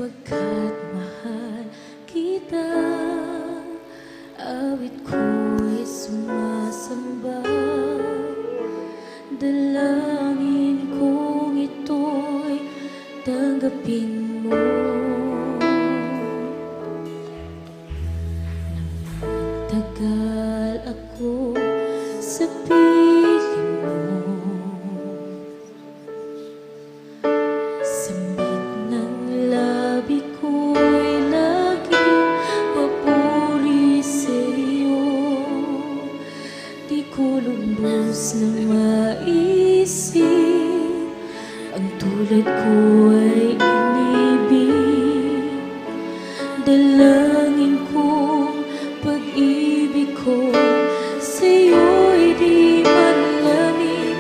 Sapagkat mahal kita, awit ko'y sumasamba. Dalangin kong ito'y tanggapin mo. Nang magtagal ako sa piling mo, sambit ng labi ko'y laging papuri sa'yo. Di ko lubos na maisip ang tulad ko ay inibig. Dalangin kong pag-ibig ko sa'yo'y di malamig.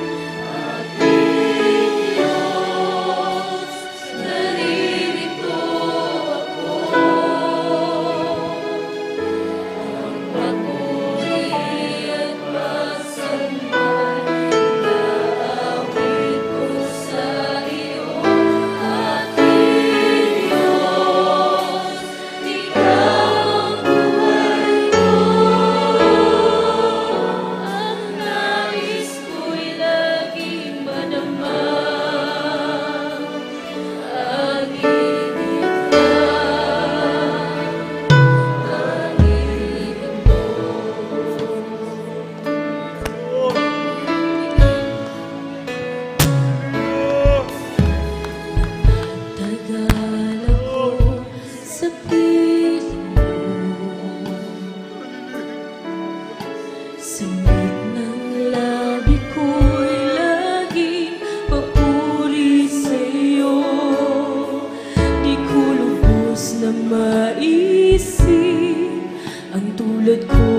Aking Diyos, naririto ako. Ang papuri at pasambay, naawit ko sa iyo. Aking Diyos, ikaw ang buhay ko. Ang nais ko'y laging madama ang ibig ka, ang ibig mo. Tagal ako sa piling mo, sambit ng labi ko'y laging papuri sa'yo. Di ko lubos na maisip ang tulad ko